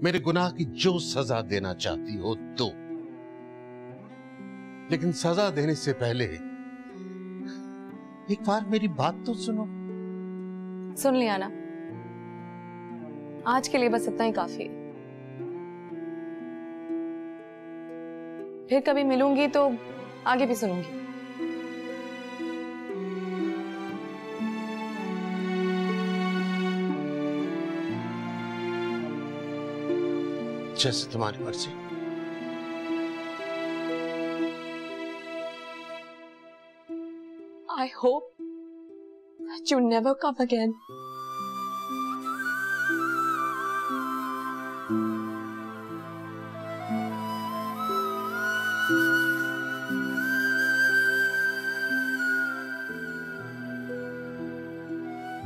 मेरे गुनाह की जो सजा देना चाहती हो दो, लेकिन सजा देने से पहले एक बार मेरी बात तो सुनो। सुन लिया ना, आज के लिए बस इतना ही काफी। फिर कभी मिलूंगी तो आगे भी सुनूंगी। जैसे तुम्हारी मर्जी। I hope that you never come again.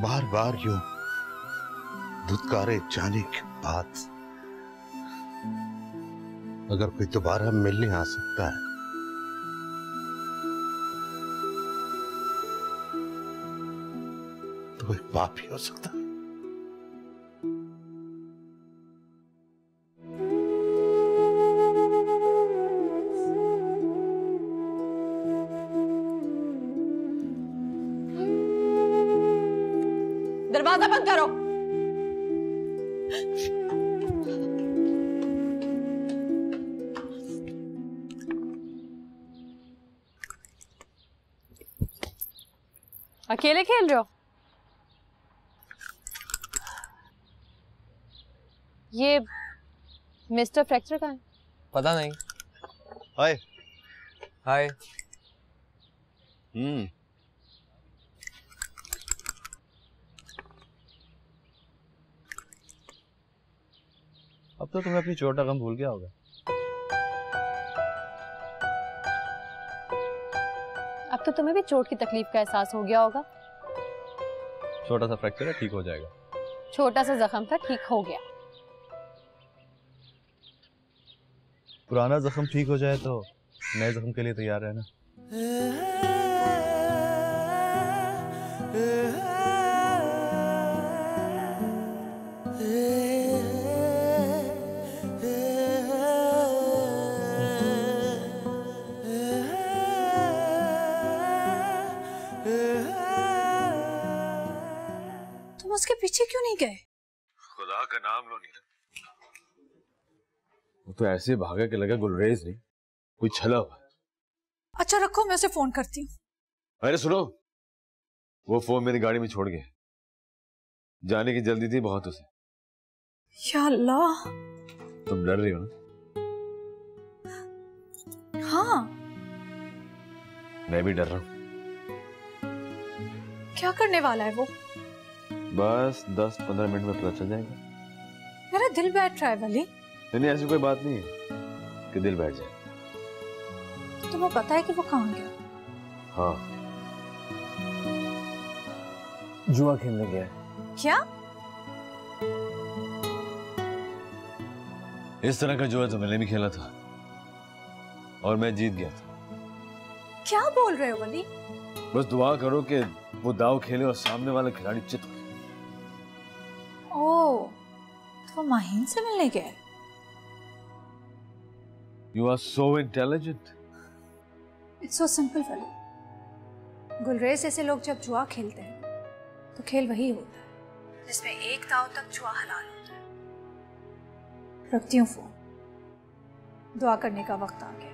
बार बार यूं धुतकारे जाने के बाद अगर कोई दोबारा मिलने आ सकता है तो एक बाप ही हो सकता है। दरवाजा बंद करो। अकेले खेल रहे हो? ये मिस्टर फ्रैक्चर कहाँ है? पता नहीं। हाय। हाय। अब तो तुम्हें अपनी चोट का गम भूल गया होगा। अब तो तुम्हें भी चोट की तकलीफ का एहसास हो गया होगा। छोटा सा फ्रैक्चर है, ठीक हो जाएगा। छोटा सा जख्म था, ठीक हो गया। पुराना जख्म ठीक हो जाए तो नए जख्म के लिए तैयार रहना। तुम उसके पीछे क्यों नहीं गए? खुदा का नाम लो नीलम। वो तो ऐसे भागा के लगा गुलरेज नहीं, कोई छला हुआ। अच्छा रखो, मैं उसे फोन करती हूँ। अरे सुनो, वो फोन मेरी गाड़ी में छोड़ गए। जाने की जल्दी थी बहुत उसे। या अल्लाह। तुम डर रही हो ना? हाँ। मैं भी डर रहा हूँ। क्या करने वाला है वो? बस 10-15 मिनट में पता चल जाएगा। मेरा दिल बैठ रहा है वली। नहीं, ऐसी कोई बात नहीं है कि दिल बैठ जाए। तुम्हें पता है कि वो कहाँ गया? हाँ, जुआ खेलने गया। क्या? इस तरह का जुआ तो मैंने भी खेला था और मैं जीत गया था। क्या बोल रहे हो वली? बस दुआ करो कि वो दाव खेले और सामने वाला खिलाड़ी चित हो। ओह, तो वो माहीन से मिलने गया है। You are so intelligent. It's so simple वली। गुलरेज जैसे लोग जब जुआ खेलते हैं तो खेल वही होता है जिसमें एक दाव तक जुआ हलाल होता है। रखती हूँ फोन, दुआ करने का वक्त आ गया।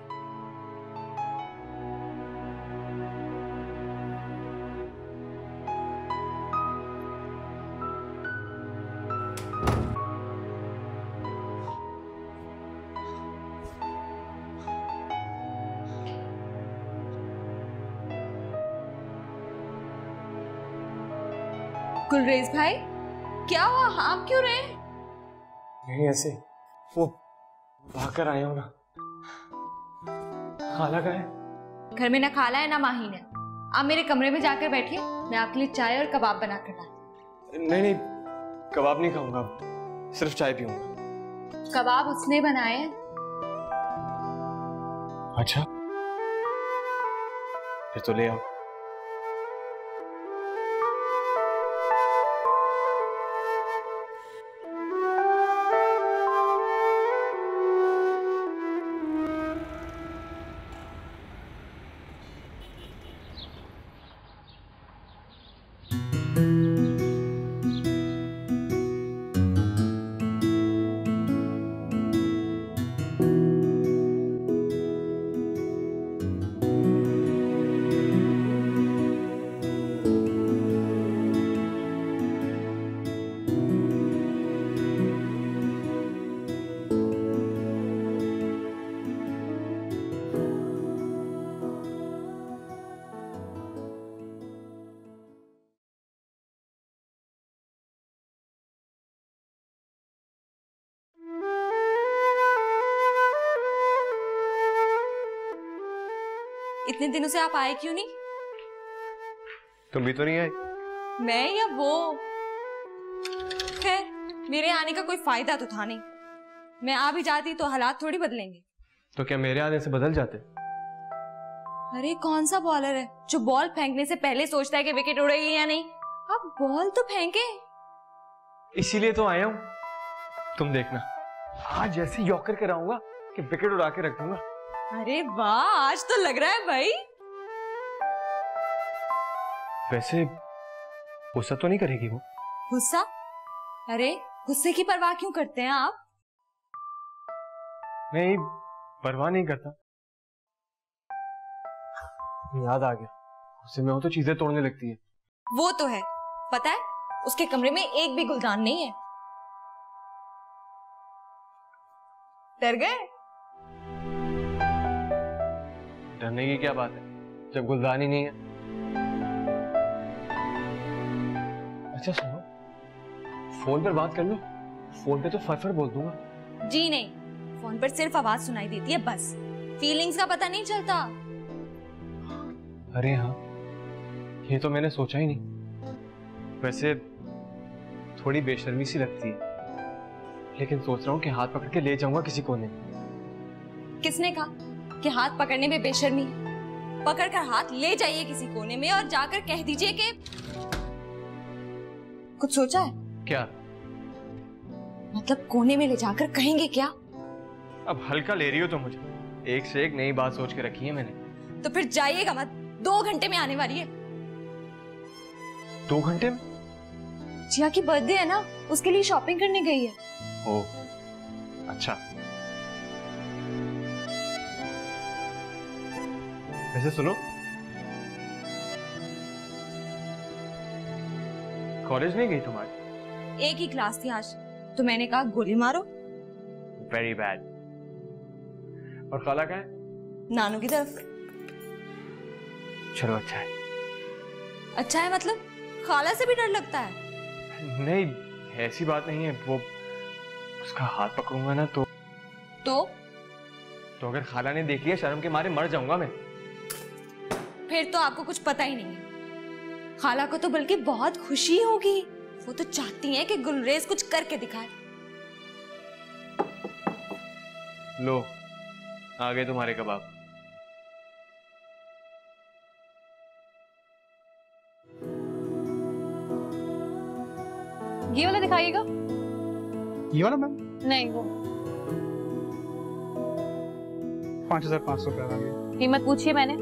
गुलरेज भाई, क्या हुआ? आप क्यों रहे? नहीं ऐसे, वो भागकर आया हूं ना। खाला का है? घर में ना खाला है ना माहीन है। आप मेरे कमरे में जाकर बैठिए, मैं आपके लिए चाय और कबाब बना कर लाती। नहीं नहीं, कबाब नहीं खाऊंगा, सिर्फ चाय पीऊंगा। कबाब उसने बनाए हैं। अच्छा, फिर तो ले आओ। इतने दिनों से आप आए क्यों नहीं? तुम भी तो नहीं आई। मैं या वो? खैर, मेरे आने का कोई फायदा तो था नहीं। मैं आ भी जाती तो हालात थोड़ी बदलेंगे। तो क्या मेरे आने से बदल जाते? अरे कौन सा बॉलर है जो बॉल फेंकने से पहले सोचता है कि विकेट उड़ेगी या नहीं? आप बॉल तो फेंके। इसीलिए तो आया हूँ। तुम देखना, आज ऐसे यॉर्कर कराऊंगा कि विकेट उड़ा के रख दूंगा। अरे वाह, आज तो लग रहा है भाई। वैसे गुस्सा तो नहीं करेगी वो? गुस्सा? अरे गुस्से की परवाह क्यों करते हैं आप? नहीं, परवाह नहीं करता। याद आ गया, उससे मैं हो तो चीजें तोड़ने लगती है। वो तो है, पता है उसके कमरे में एक भी गुलदान नहीं है। डर गए? डरने की क्या बात है जब गुलदान ही नहीं है। अच्छा सुनो, फोन पर बात कर लो। फोन पे तो फर बोल दूंगा। जी नहीं, फोन पर सिर्फ आवाज सुनाई देती है बस, फीलिंग्स का पता नहीं चलता। अरे हाँ, ये तो मैंने सोचा ही नहीं। वैसे थोड़ी बेशर्मी सी लगती है, लेकिन सोच रहा हूँ कि हाथ पकड़ के ले जाऊंगा किसी कोने। किसने कहा कि हाथ पकड़ने में बेशर्मी है? पकड़कर हाथ ले जाइए किसी कोने में और जाकर कह दीजिए कि कुछ सोचा है क्या? मतलब कोने में ले जाकर कहेंगे क्या? अब हल्का ले रही हो तो मुझे, एक से एक नई बात सोच के रखी है मैंने। तो फिर जाइएगा मत, 2 घंटे में आने वाली है। 2 घंटे में? जिया की बर्थडे है ना, उसके लिए शॉपिंग करने गई है। ओह अच्छा। वैसे सुनो, कॉलेज नहीं गई तुम्हारी? एक ही क्लास थी आज, तो मैंने कहा गोली मारो। Very bad. और खाला कहाँ है? नानू की तरफ। चलो अच्छा है। अच्छा है मतलब खाला से भी डर लगता है? नहीं, ऐसी बात नहीं है। वो उसका हाथ पकड़ूंगा ना तो अगर खाला ने देख लिया शर्म के मारे मर जाऊंगा मैं। फिर तो आपको कुछ पता ही नहीं है। खाला को तो बल्कि बहुत खुशी होगी। वो तो चाहती हैं कि गुलरेज कुछ करके दिखाए। लो, आ गए तुम्हारे कबाब। ये वाला दिखाइएगा। ये वाला मैम? नहीं, वो 5,500 रुपया मैम। कीमत पूछिए मैंने,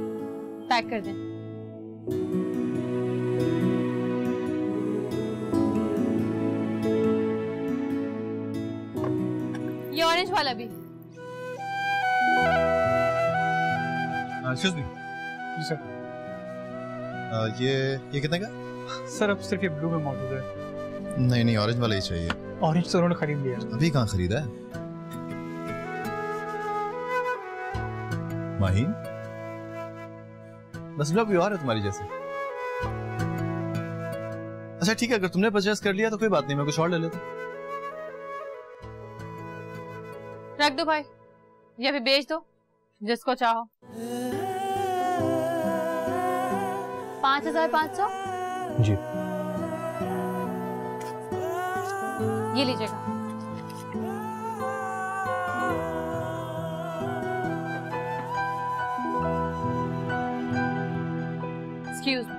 पैक कर दें। ये ऑरेंज वाला भी। एक्सक्यूज मी जी सर। ये कितने का? सर अब सिर्फ ये ब्लू में मौजूद है। नहीं, ऑरेंज वाला ही चाहिए। ऑरेंज तो उन्होंने खरीद लिया। अभी कहाँ खरीदा है? माहीन, बस कोई और है तुम्हारी जैसे। अच्छा ठीक है, अगर तुमने परचेस कर लिया तो कोई बात नहीं, मैं कुछ और ले लेता। रख दो भाई, ये भी बेच दो जिसको चाहो। 5,500 जी। ये लीजिएगा। Excuse me.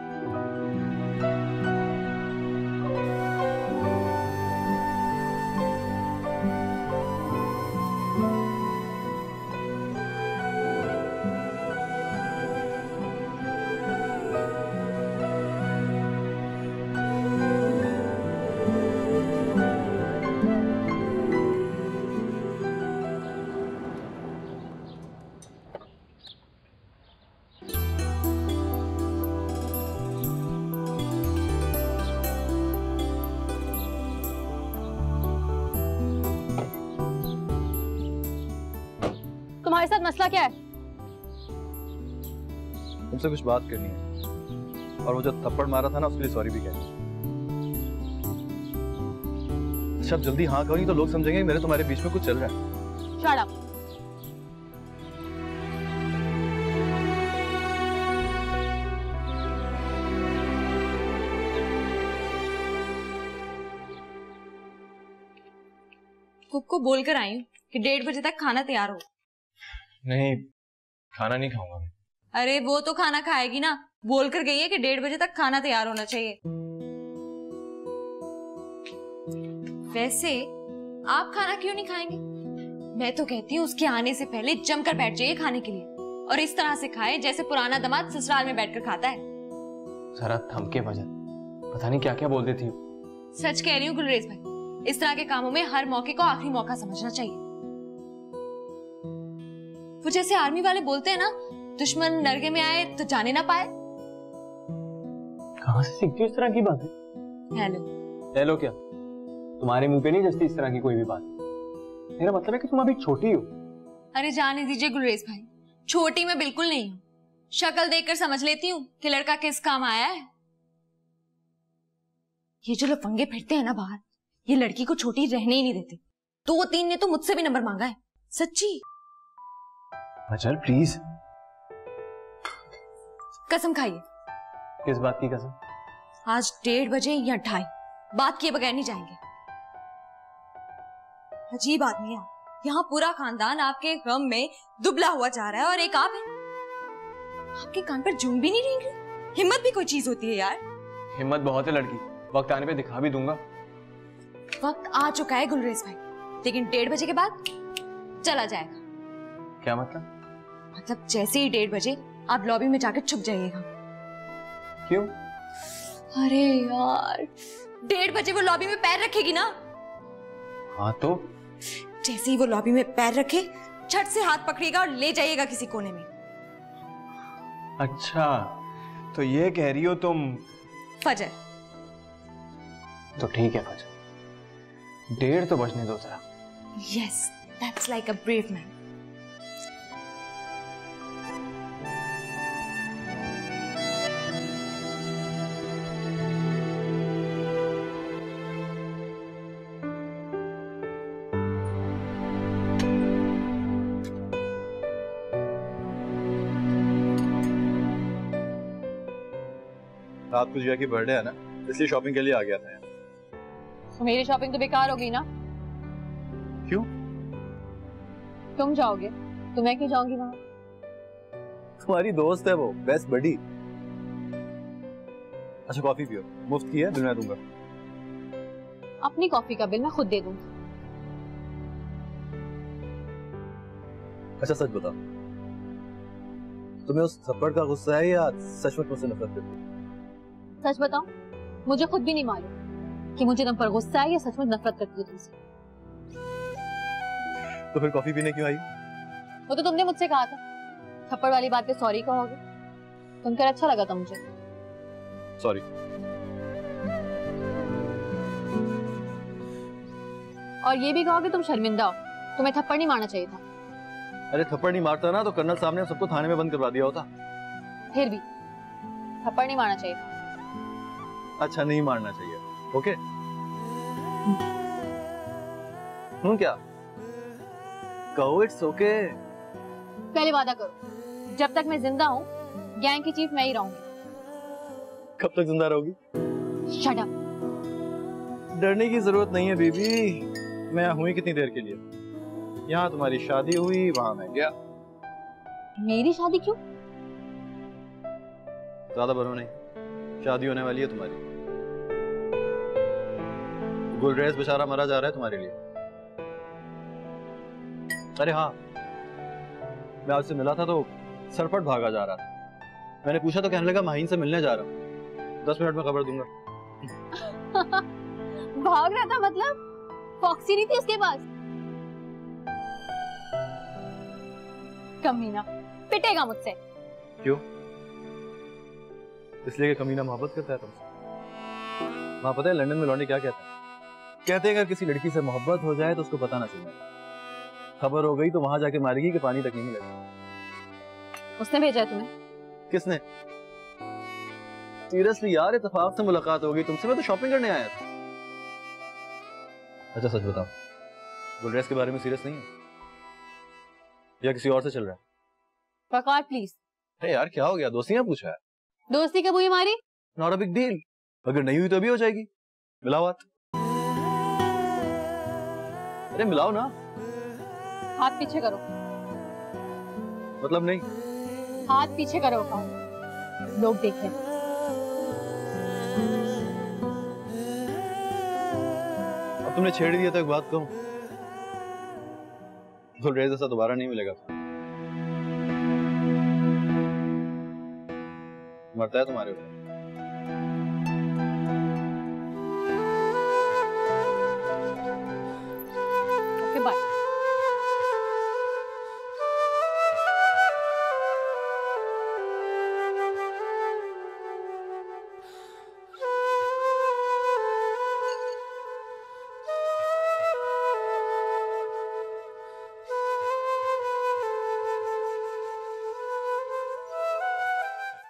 तुम्हारे साथ मसला क्या है? तुमसे कुछ बात करनी है, और वो जो थप्पड़ मारा था ना उसके लिए सॉरी भी कहना। अच्छा अब जल्दी हाँ करो, नहीं तो लोग समझेंगे मेरे तुम्हारे बीच में कुछ चल रहा है। Shut up. कुक को बोल कर आई हूँ कि 1:30 बजे तक खाना तैयार हो। नहीं, खाना नहीं खाऊंगा मैं। अरे वो तो खाना खाएगी ना, बोल कर गई है कि 1:30 बजे तक खाना तैयार होना चाहिए। वैसे आप खाना क्यों नहीं खाएंगे? मैं तो कहती हूँ उसके आने से पहले जमकर बैठ जाइए खाने के लिए, और इस तरह से खाए जैसे पुराना दामाद ससुराल में बैठकर खाता है। जरा थम के वजह, पता नहीं क्या क्या बोल देती हूँ। सच कह रही हूँ गुलरेज भाई, इस तरह के कामों में हर मौके को आखिरी मौका समझना चाहिए। वो जैसे आर्मी वाले बोलते हैं ना, दुश्मन नरगे में आए तो जाने ना पाए। कहाँ से सीखती हो इस तरह की बातें? हेलो क्या तुम्हारे मुंह पे नहीं जचती इस तरह की कोई भी बात? मेरा मतलब है कि तुम अभी छोटी हो। अरे जाने दीजिए गुलरेज भाई, छोटी मैं बिल्कुल नहीं हूँ। शक्ल देखकर समझ लेती हूँ कि लड़का किस काम आया है। ये जो लफंगे फिरते हैं ना बाहर, ये लड़की को छोटी रहने ही नहीं देते। 2-3 ने तो मुझसे भी नंबर मांगा है, सच्ची। अचल प्लीज। कसम खाइए। किस बात की कसम? आज 1:30 बजे या 2:30, बात किए बगैर नहीं जाएंगे। अजीब आदमी है, यहाँ पूरा खानदान आपके गम में दुबला हुआ जा रहा है और एक आप हैं। आपके कान पर जूं भी नहीं रेंग रही। हिम्मत भी कोई चीज होती है यार। हिम्मत बहुत है लड़की, वक्त आने पे दिखा भी दूंगा। वक्त आ चुका है गुलरेज भाई, लेकिन 1:30 बजे के बाद चला जाएगा। क्या मतलब? मतलब जैसे ही 1:30 बजे आप लॉबी में जाकर छुप जाइएगा। क्यों? अरे यार, 1:30 बजे वो लॉबी में पैर रखेगी ना। हाँ तो? जैसे ही वो लॉबी में पैर रखे, झट से हाथ पकड़िएगा और ले जाइएगा किसी कोने में। अच्छा, तो ये कह रही हो तुम? फजर। तो ठीक है फजर, 1:30 तो बजने दो जरा। Yes, that's like a brave man. रात को जिया की बर्थडे है ना, इसलिए शॉपिंग के लिए आ गया था यार। तो मेरी शॉपिंग तो बेकार हो गई ना। क्यों? तुम जाओगे तो मैं क्यों जाऊंगी वहां? तुम्हारी दोस्त है वो, बेस्ट बडी। अच्छा कॉफी पियो, मुफ्त की है, बिल मैं दूंगा। अपनी कॉफी का बिल मैं खुद दे दूंगी। अच्छा सच बताओ, तुम्हें उस थप्पड़ का गुस्सा है या सचमुच मुझसे नफरत करती है? सच बताओ, मुझे खुद भी नहीं मालूम कि मुझे तुम पर गुस्सा है या सचमुच नफरत करती हो तुमसे। तो फिर कॉफी पीने क्यों आई? वो तो तुमने मुझसे कहा था थप्पड़ वाली बात पे सॉरी कहोगे, सुनकर अच्छा लगा था मुझे। सॉरी। और ये भी कहोगे तुम शर्मिंदा हो, तुम्हें थप्पड़ नहीं मारना चाहिए था। अरे थप्पड़ नहीं मारता ना तो कर्नल साहब ने सबको थाने में बंद करवा दिया होता। फिर भी थप्पड़ नहीं मारना चाहिए था। अच्छा नहीं मारना चाहिए, ओके? क्या कहो? It's okay. पहले वादा करो, जब तक मैं जिंदा हूँ गैंग की चीफ मैं ही रहूंगी। कब तक जिंदा रहोगी? Shut up. डरने की जरूरत नहीं है बीबी, मैं यहाँ हुई कितनी देर के लिए? यहाँ तुम्हारी शादी हुई, वहां मैं गया। मेरी शादी क्यों? ज्यादा बनो नहीं, शादी होने वाली है तुम्हारी। गुलरेज बेचारा मरा जा रहा है तुम्हारे लिए। अरे हाँ, मैं आपसे मिला था तो सरपट भागा जा रहा था। मैंने पूछा तो कहने लगा माहीन से मिलने जा रहा हूँ, 10 मिनट में खबर दूंगा। भाग रहा था मतलब? फॉक्सी नहीं थी उसके पास? कमीना, पिटेगा मुझसे। क्यों? इसलिए कि कमीना मोहब्बत करता है तुमसे। वहां पता है लंदन में लौंडे क्या कहते हैं? कहते हैं अगर किसी लड़की से मोहब्बत हो जाए तो उसको पता ना चले, खबर हो गई तो वहां जाके मारेगी कि पानी तक नहीं मिलेगा। उसने भेजा है तुम्हें? किसने? सीरियसली यार, इत्तेफाक से मुलाकात हो गई तुमसे, मैं तो शॉपिंग करने आया था। अच्छा सच बताओ, गुलरेज के बारे में सीरियस नहीं है या किसी और से चल रहा है? प्रकार प्लीज। अरे यार क्या हो गया, दोस्तियां पूछा है। दोस्ती कब हुई हमारी? नॉट अ बिग डील, अगर नहीं हुई तो अभी हो जाएगी। मिलावट। अरे मिलाओ ना। हाथ पीछे करो। मतलब नहीं। हाथ पीछे करो कहा। लोग देखें। अब तुमने छेड़ दिया तो एक बात कहूं, गुलरेज ऐसा दोबारा नहीं मिलेगा। मरता है तुम्हारे ऊपर। Okay bye.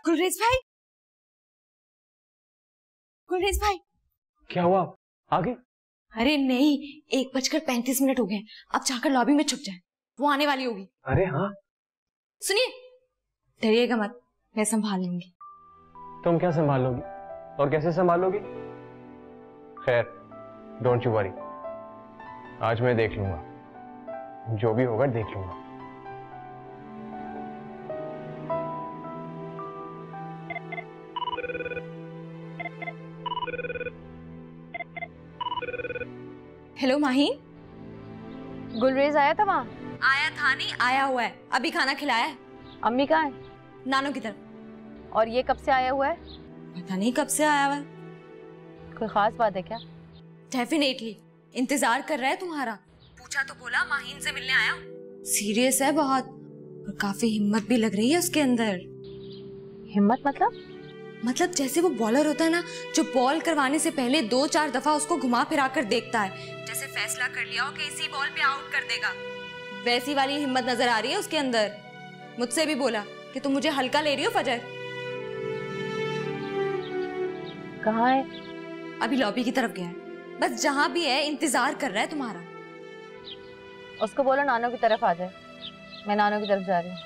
गुलरेज भाई, गुलरेज भाई, क्या हुआ? आगे? अरे नहीं, 1:35 हो गए। अब जाकर लॉबी में छुप जाए, वो आने वाली होगी। अरे हाँ। सुनिए, डरिएगा मत, मैं संभाल लूंगी। तुम क्या संभाल लोगी और कैसे संभाल लोगी? खैर, डोंट यू वरी, आज मैं देख लूंगा, जो भी होगा देख लूंगा। हेलो माही। गुलरेज आया था वहाँ? आया था नहीं, आया हुआ है, अभी खाना खिलाया है। अम्मी कहाँ है? नानो की तरफ। और ये कब से आया हुआ है? पता नहीं कब से आया हुआ है। कोई खास बात है क्या? डेफिनेटली, इंतजार कर रहा है तुम्हारा। पूछा तो बोला माहीन से मिलने आया हूँ। सीरियस है बहुत, और काफी हिम्मत भी लग रही है उसके अंदर। हिम्मत मतलब? मतलब जैसे वो बॉलर होता है ना, जो बॉल करवाने से पहले 2-4 दफा उसको घुमा फिरा कर देखता है, जैसे फैसला कर लिया हो कि इसी बॉल पे आउट कर देगा। वैसी वाली हिम्मत नजर आ रही है उसके अंदर। मुझसे भी बोला कि तुम मुझे हल्का ले रही हो फजर। कहाँ है? अभी लॉबी की तरफ गया है, बस जहां भी है इंतजार कर रहा है तुम्हारा। उसको बोलो नानो की तरफ आ जाए, मैं नानो की तरफ जा रही हूँ।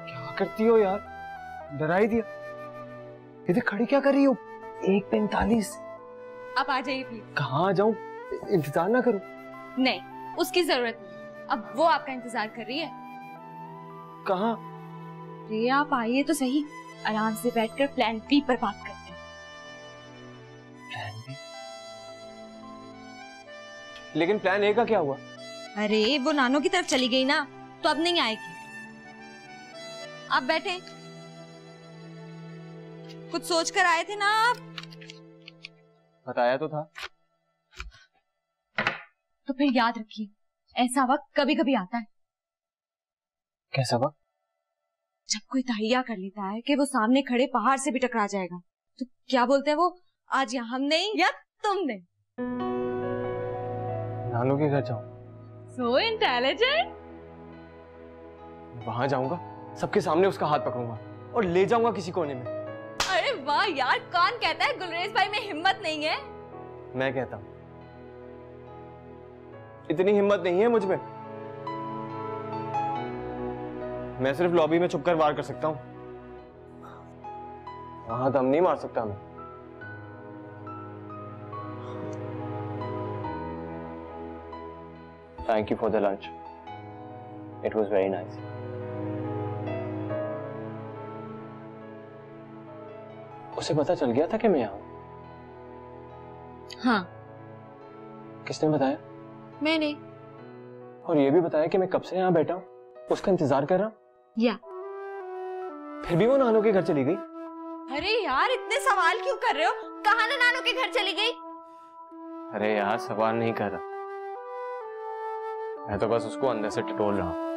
क्या करती हो यार, डरा ही दिया। इधर खड़ी क्या कर रही हो? 1:45। आप आ जाइए प्लीज। कहाँ जाऊं? इंतजार ना करूं? नहीं, उसकी जरूरत नहीं, अब वो आपका इंतजार कर रही है। कहाँ? अरे आप आइए तो सही, आराम से बैठकर प्लान बी पर बात करते हैं। Plan B? लेकिन प्लान ए का क्या हुआ? अरे वो नानो की तरफ चली गई ना, तो अब नहीं आएगी। आप बैठे, कुछ सोच कर आए थे ना आप? बताया तो था। तो फिर याद रखिए, ऐसा वक्त कभी कभी आता है। कैसा वक्त? जब कोई तहैया कर लेता है कि वो सामने खड़े पहाड़ से भी टकरा जाएगा, तो क्या बोलते हैं वो, आज या हम नहीं या तुमने। नानू के घर जाऊं? So intelligent. वहां जाऊंगा, सबके सामने उसका हाथ पकड़ूंगा और ले जाऊंगा किसी कोने में। अरे वाह यार, कौन कहता है गुलरेज भाई में हिम्मत नहीं है? मैं कहता हूं, इतनी हिम्मत नहीं है मुझ में। मैं सिर्फ लॉबी में छुपकर वार कर सकता हूं, वहां दम नहीं मार सकता मैं। Thank you for the lunch. It was very nice. उसे पता चल गया था कि मैं यहाँ हूं? हाँ। किसने बताया? मैंने। और ये भी बताया कि मैं कब से यहाँ बैठा हूँ, उसका इंतजार कर रहा हूँ। या फिर भी वो नानो के घर चली गई। अरे यार, इतने सवाल क्यों कर रहे हो? कहाँ ना नानो के घर चली गई? अरे यार, सवाल नहीं कर रहा, मैं तो बस उसको अंदर से टटोल रहा हूँ।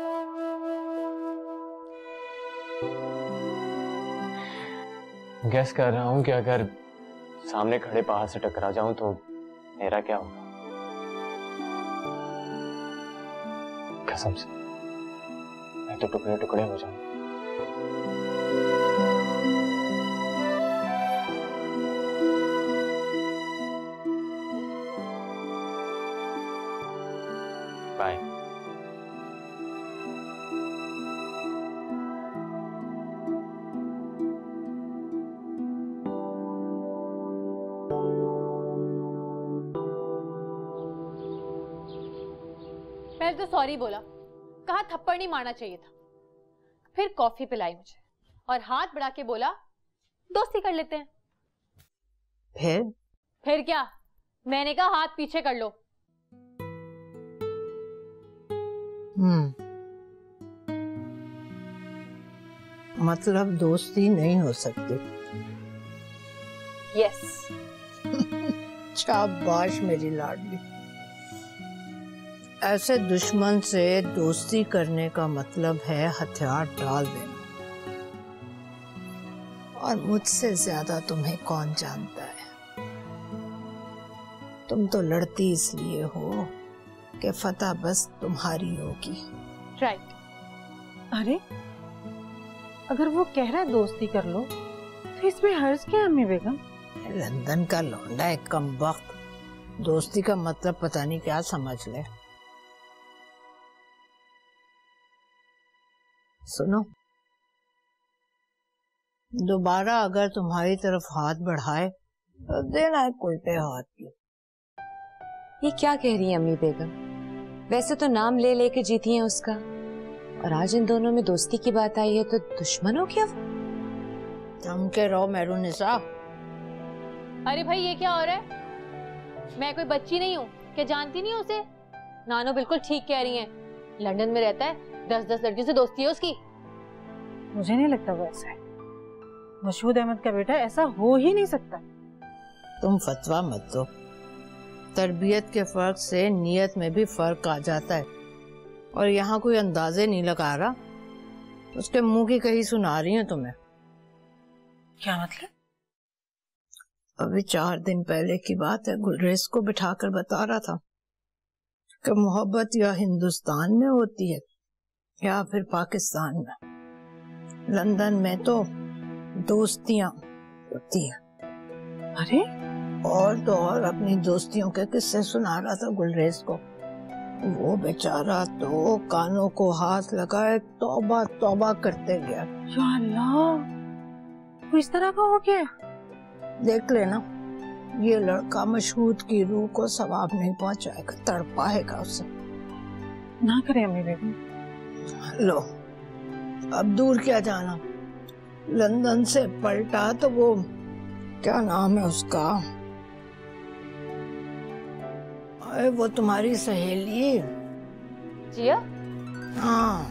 गैस कर रहा हूँ कि अगर सामने खड़े पहाड़ से टकरा जाऊं तो मेरा क्या होगा। कसम से मैं तो टुकड़े टुकड़े हो जाऊं। बाय। पहले तो सॉरी बोला, कहा थप्पड़ नहीं मारना चाहिए था, फिर कॉफी पिलाई मुझे और हाथ बढ़ा के बोला दोस्ती कर लेते हैं। फिर क्या, मैंने कहा हाथ पीछे कर लो। मतलब दोस्ती नहीं हो सकती। यस। शाबाश मेरी लाडली। ऐसे दुश्मन से दोस्ती करने का मतलब है हथियार डाल देना। और मुझसे ज्यादा तुम्हें कौन जानता है। तुम तो लड़ती इसलिए हो कि फतह बस तुम्हारी होगी। राइट। अरे अगर वो कह रहा है दोस्ती कर लो तो इसमें हर्ज क्या है अम्मी बेगम? लंदन का लौंडा है कमबख्त, दोस्ती का मतलब पता नहीं क्या समझ ले। सुनो, दोबारा अगर तुम्हारी तरफ हाथ बढ़ाए तो देना है उल्टे हाथ की। ये क्या कह रही है अम्मी बेगम? वैसे तो नाम ले लेके जीती हैं उसका, और आज इन दोनों में दोस्ती की बात आई है तो दुश्मन हो क्या? थम के रहो मेहरुनिसा। अरे भाई ये क्या हो रहा है? मैं कोई बच्ची नहीं हूँ क्या जानती नहीं उसे? नानो बिल्कुल ठीक कह रही हैं, लंदन में रहता है, 10-10 लड़कियों से दोस्ती है उसकी। मुझे नहीं लगता वो ऐसा है। मशहूद अहमद का बेटा ऐसा हो ही नहीं सकता। तुम फतवा मत दो, तरबियत के फर्क से नियत में भी फर्क आ जाता है। और यहाँ कोई अंदाजे नहीं लगा रहा, उसके मुंह की कही सुना रही है तुम्हें। क्या मतलब? अभी 4 दिन पहले की बात है, गुलरेज को बिठाकर बता रहा था कि मोहब्बत या हिंदुस्तान में होती है या फिर पाकिस्तान में। लंदन में तो दोस्तियां होती हैं। अरे और तो और अपनी दोस्तियों के किस्से सुना रहा था गुलरेज को। वो बेचारा तो कानों को हाथ लगाए तौबा तौबा करते गया। या अल्लाह, वो इस तरह का हो गया? देख लेना, ये लड़का मशहूद की रूह को सवाब नहीं पहुंचाएगा, तड़पाएगा उसे। ना करे अम्मी बेगम। लो, अब दूर क्या जाना, लंदन से पलटा तो वो क्या नाम है उसका, अरे वो तुम्हारी सहेली जिया। हाँ,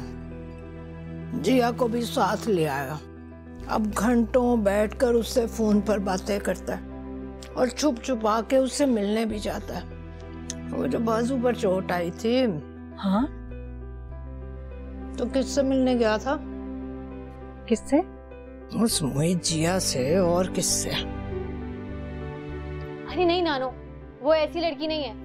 जिया को भी साथ ले आया। अब घंटों बैठकर उससे फोन पर बातें करता है और छुप छुपा के उससे मिलने भी जाता है। वो जो बाजू पर चोट आई थी, हाँ, तो किससे मिलने गया था? किससे? उस मोहित जिया से, और किससे? अरे नहीं नानो, वो ऐसी लड़की नहीं है।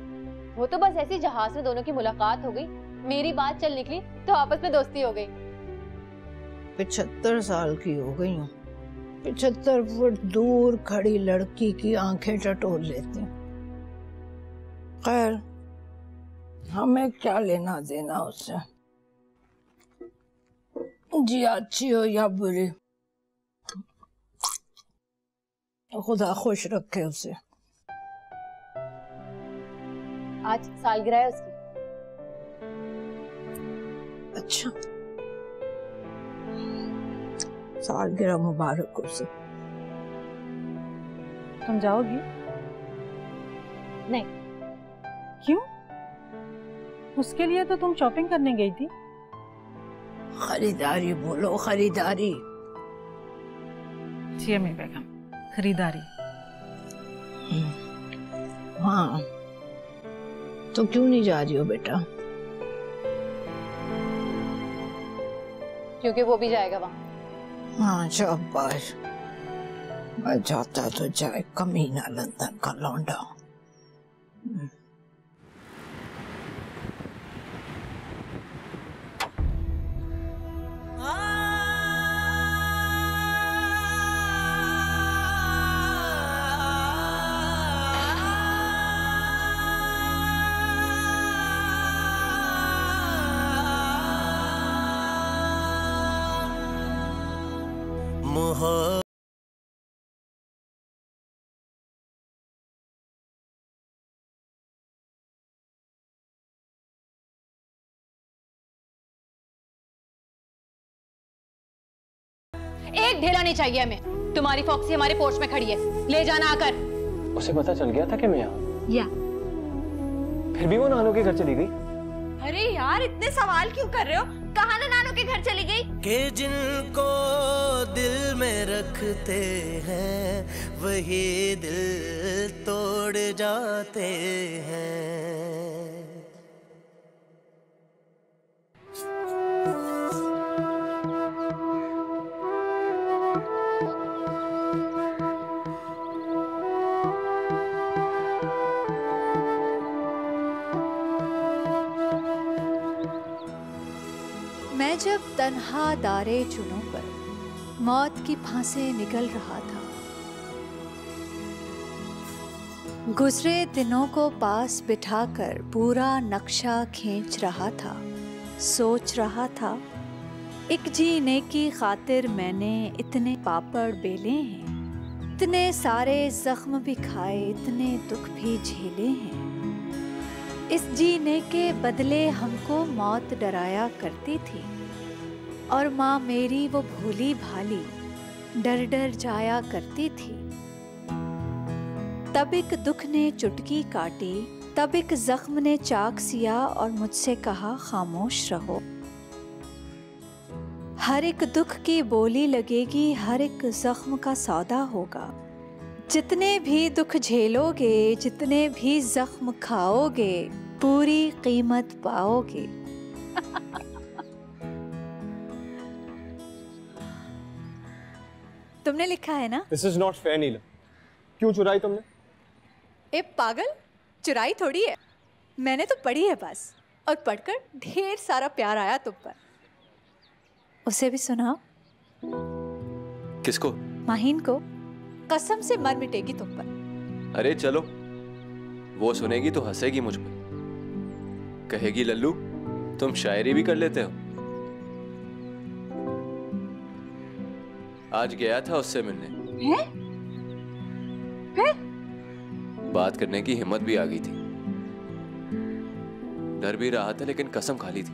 वो तो बस ऐसी जहाज में दोनों की मुलाकात हो गई, मेरी बात चल निकली तो आपस में दोस्ती हो गई। 75 साल की हो गई हूँ, 75 फुट दूर खड़ी लड़की की आंखें टटोल लेती। खैर, हमें क्या लेना देना उससे, जी अच्छी हो या बुरी, खुदा खुश रखे उसे। आज सालगिरह है उसकी। अच्छा, सालगिरह मुबारक उसे। तुम जाओगी? नहीं। क्यों? उसके लिए तो तुम शॉपिंग करने गई थी। खरीदारी बोलो, खरीदारी। जी अम्मी बेगम, खरीदारी। हाँ, तो क्यों नहीं जा रही हो बेटा? क्योंकि वो भी जाएगा वहाँ। हाँ शाबाश, मैं जाता तो जाए, कमीना लंदन का लौंडा। एक ढेला नहीं चाहिए हमें। तुम्हारी फॉक्सी हमारे पोर्च में खड़ी है, ले जाना आकर। उसे पता चल गया था कि मैं यहाँ, या फिर भी वो नानू के घर चली गई। अरे यार इतने सवाल क्यों कर रहे हो? कहाँ ना नानू के घर चली गई? कि जिनको दिल में रखते हैं वही दिल तोड़ जाते हैं। मैं जब तन्हा दारे चुनों पर मौत की फांसे निकल रहा था, गुजरे दिनों को पास बिठाकर पूरा नक्शा खींच रहा था, सोच रहा था एक जीने की खातिर मैंने इतने पापड़ बेले हैं, इतने सारे जख्म भी खाए, इतने दुख भी झेले हैं। इस जीने के बदले हमको मौत डराया करती थी और माँ मेरी वो भोली भाली डर डर जाया करती थी। तब एक दुख ने चुटकी काटी, तब एक जख्म ने चाक सिया और मुझसे कहा खामोश रहो। हर एक दुख की बोली लगेगी, हर एक जख्म का सौदा होगा। जितने भी दुख झेलोगे, जितने भी जख्म खाओगे, पूरी कीमत पाओगे। तुमने लिखा है ना? This is not fair, नीलम। क्यों चुराई तुमने? ए पागल, चुराई थोड़ी है, मैंने तो पढ़ी है बस, और पढ़कर ढेर सारा प्यार आया तुम पर। उसे भी सुनाओ। किसको? माहीन को। कसम से मर मिटेगी तुम पर। अरे चलो, वो सुनेगी तो हंसेगी मुझ पे, कहेगी लल्लू तुम शायरी भी कर लेते हो। आज गया था उससे मिलने। हैं? फिर? बात करने की हिम्मत भी आ गई थी। डर भी रहा था लेकिन कसम खा ली थी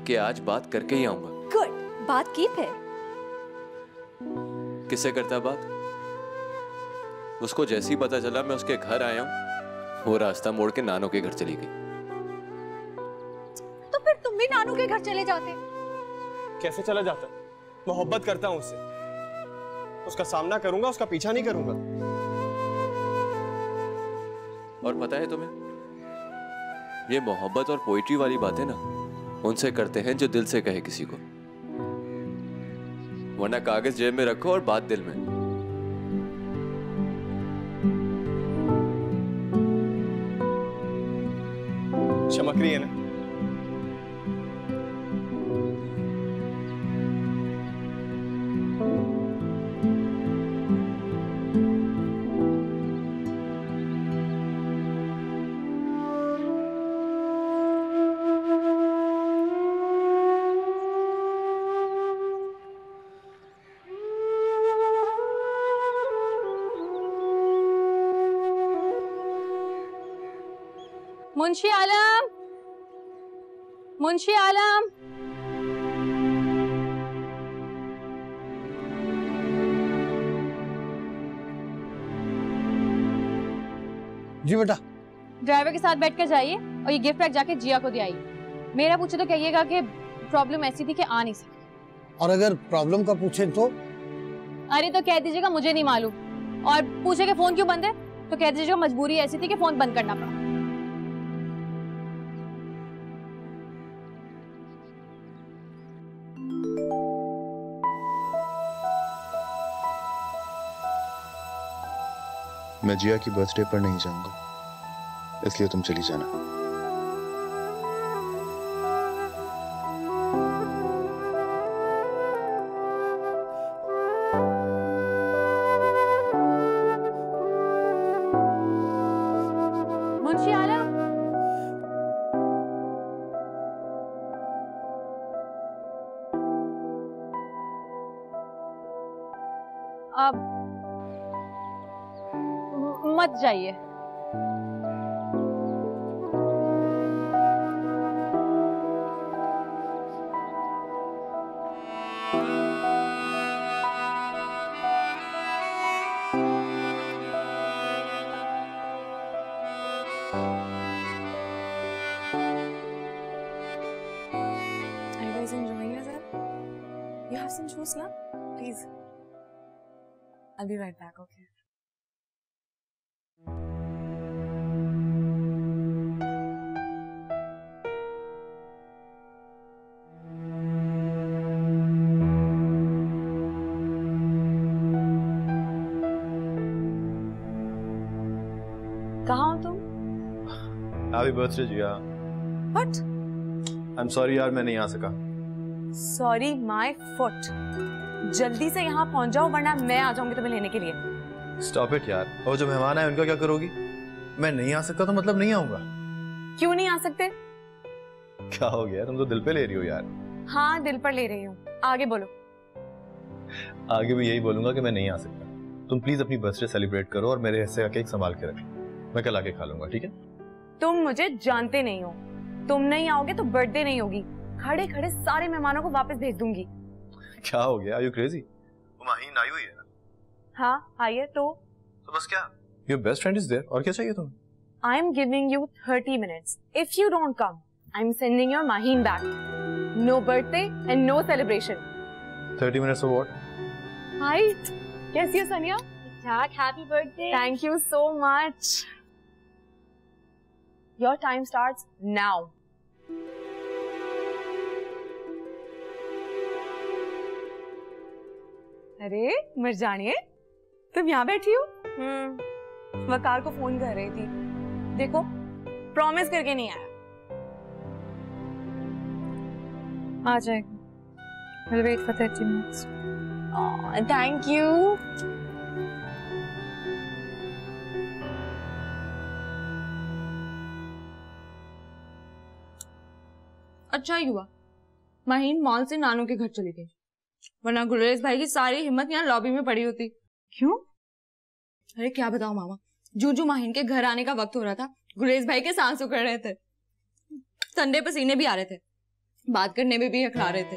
कि आज बात करके ही आऊंगा। गुड, बात की फिर? किससे करता बात? उसको जैसे ही पता चला मैं उसके घर आया हूं, वो रास्ता मोड़ के नानू के घर चली गई। तो फिर तुम भी नानू के घर चले जाते। कैसे चला जाता? मोहब्बत करता हूं उससे, उसका सामना करूंगा, उसका पीछा नहीं करूंगा। और पता है तुम्हें, ये मोहब्बत और पोइट्री वाली बातें ना उनसे करते हैं जो दिल से कहे किसी को, वरना कागज जेब में रखो और बात दिल में। चमक रही है ना? मुंशी आलम, मुंशी आलम। जी बेटा। ड्राइवर के साथ बैठकर जाइए और ये गिफ्ट पैक जाके जिया को दे आइए। मेरा पूछे तो कहिएगा कि प्रॉब्लम ऐसी थी कि आ नहीं सकी। और अगर प्रॉब्लम का पूछे तो? अरे तो कह दीजिएगा मुझे नहीं मालूम, और पूछे कि फोन क्यों बंद है तो कह दीजिएगा मजबूरी ऐसी थी कि फोन बंद करना पड़ा। मैं जिया की बर्थडे पर नहीं जाऊंगा, इसलिए तुम चली जाना। मुंशी आलम, अब मत जाइए। have some juice now? Please. I'll be right back, okay? कहाँ हो तुम? Happy birthday Jiya. What? I'm sorry यार, मैं नहीं आ सका। Sorry, my foot. जल्दी से यहाँ पहुँच जाओ वरना मैं आ जाऊंगी तुम्हें लेने के लिए। Stop it यार। और जो मेहमान आए उनका क्या करोगी? मैं नहीं आ सकता तो मतलब नहीं आऊंगा। क्यों नहीं आ सकते? क्या हो गया? तुम तो दिल पे ले रही हो यार। हाँ, दिल पर ले रही हूँ। आगे बोलो। आगे भी यही बोलूंगा कि मैं नहीं आ सकता। तुम प्लीज अपनी बर्थडे सेलिब्रेट करो और मेरे हिस्से का केक संभाल के रखो। मैं कल आके खा लूंगा, ठीक है? तुम मुझे जानते नहीं हो। तुम नहीं आओगे तो बर्थडे नहीं होगी। खड़े खड़े सारे मेहमानों को वापस भेज दूंगी। क्या हो गया? Are you crazy? वो माहीन आई हुई है ना? हाँ, आइए तो बस क्या? Your best friend is there. और क्या चाहिए तुम्हें? I am giving you 30 minutes. If you don't come, I'm sending your Maheen back. No birthday and no celebration. 30 minutes of what? Hi, कैसी हो सनिया? ठीक, happy birthday. Thank you so much. Your time starts now. अरे मर्जानिए, तुम यहाँ बैठी हो? वकार को फोन कर रही थी। देखो, प्रॉमिस करके नहीं आया। आ जाएगा। I'll wait for 30 minutes. Oh, thank you. अच्छा ही हुआ माहीन मॉल से नानू के घर चली गई, वरना गुलरेज भाई की सारी हिम्मत यहाँ लॉबी में पड़ी होती। क्यों? अरे क्या बताऊं मामा, जू माहीन के घर आने का वक्त हो रहा था, गुलरेज भाई के सांस उखड़ रहे थे, ठंडे पसीने भी आ रहे थे, बात करने में भी हकला रहे थे।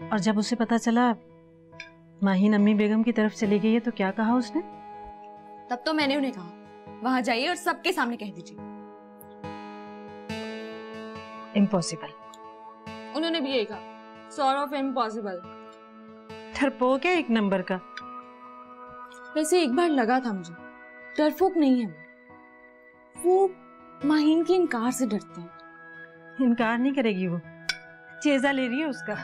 और जब उसे पता चला माहीन अम्मी बेगम की तरफ चली गई है तो क्या कहा उसने? तब तो मैंने उन्हें कहा वहां जाइए और सबके सामने कह दीजिए। इम्पॉसिबल। उन्होंने भी यही कहा, सॉर्ट ऑफ इम्पॉसिबल। डरपोक है एक नंबर का। वैसे एक बार लगा था मुझे, डरपोक नहीं है वो माहीन के इनकार से डरते हैं। इनकार नहीं करेगी वो, चेजा ले रही है उसका।